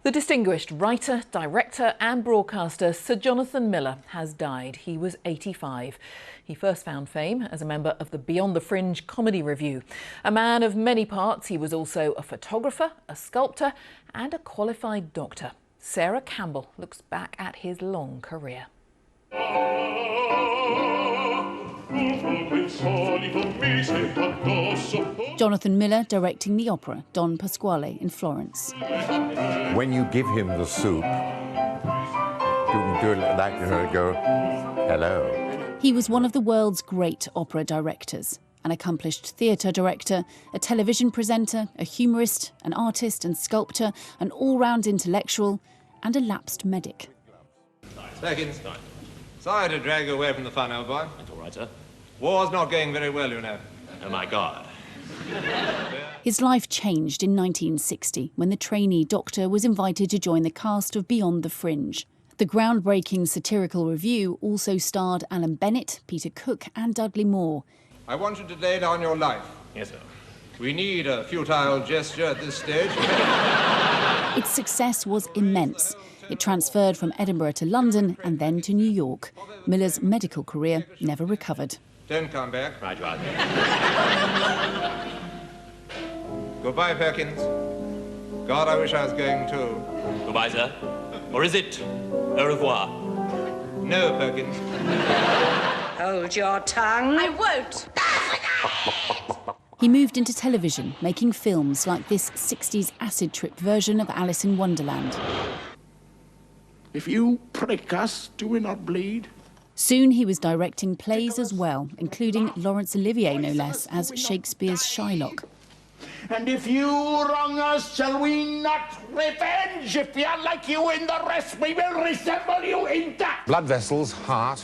The distinguished writer, director and broadcaster Sir Jonathan Miller has died. He was 85. He first found fame as a member of the Beyond the Fringe comedy revue. A man of many parts, he was also a photographer, a sculptor and a qualified doctor. Sarah Campbell looks back at his long career. Jonathan Miller directing the opera Don Pasquale in Florence. When you give him the soup, you can do it like that, and go, hello. He was one of the world's great opera directors, an accomplished theatre director, a television presenter, a humourist, an artist and sculptor, an all-round intellectual and a lapsed medic. Perkins, sorry to drag you away from the fun, old boy. That's all right, sir. War's not going very well, you know. Oh, my God. His life changed in 1960 when the trainee doctor was invited to join the cast of Beyond the Fringe. The groundbreaking satirical revue also starred Alan Bennett, Peter Cook and Dudley Moore. I want you to lay down your life. Yes, sir. We need a futile gesture at this stage. Its success was immense. It transferred from Edinburgh to London and then to New York. Miller's medical career never recovered. Don't come back. Right. Goodbye, Perkins. God, I wish I was going too. Goodbye, sir. Or is it au revoir? No, Perkins. Hold your tongue. I won't. He moved into television, making films like this 60s acid trip version of Alice in Wonderland. If you prick us, do we not bleed? Soon he was directing plays as well, including Laurence Olivier, no less, as Shakespeare's Shylock. And if you wrong us, shall we not revenge? If we are like you in the rest, we will resemble you in that. Blood vessels, heart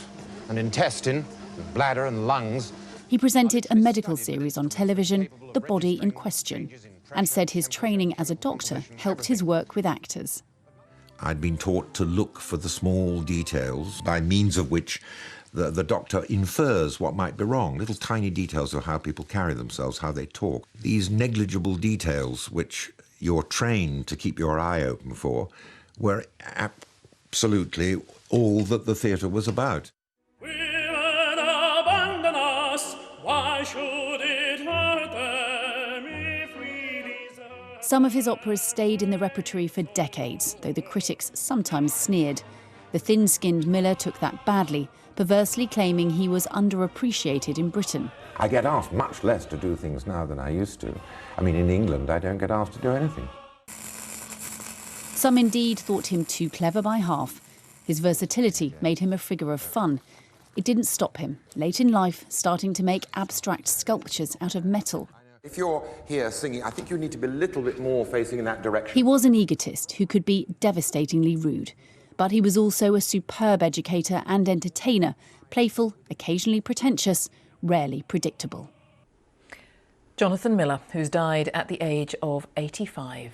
and intestine, and bladder and lungs. He presented a medical series on television, The Body in Question, and said his training as a doctor helped his work with actors. I'd been taught to look for the small details by means of which the doctor infers what might be wrong, little tiny details of how people carry themselves, how they talk. These negligible details which you're trained to keep your eye open for were absolutely all that the theatre was about. Women abandon us, why should it hurt them if we deserve... Some of his operas stayed in the repertory for decades, though the critics sometimes sneered. The thin-skinned Miller took that badly, perversely claiming he was underappreciated in Britain. I get asked much less to do things now than I used to. I mean, in England, I don't get asked to do anything. Some indeed thought him too clever by half. His versatility made him a figure of fun. It didn't stop him, late in life, starting to make abstract sculptures out of metal. If you're here singing, I think you need to be a little bit more facing in that direction. He was an egotist who could be devastatingly rude. But he was also a superb educator and entertainer, playful, occasionally pretentious, rarely predictable. Jonathan Miller, who's died at the age of 85.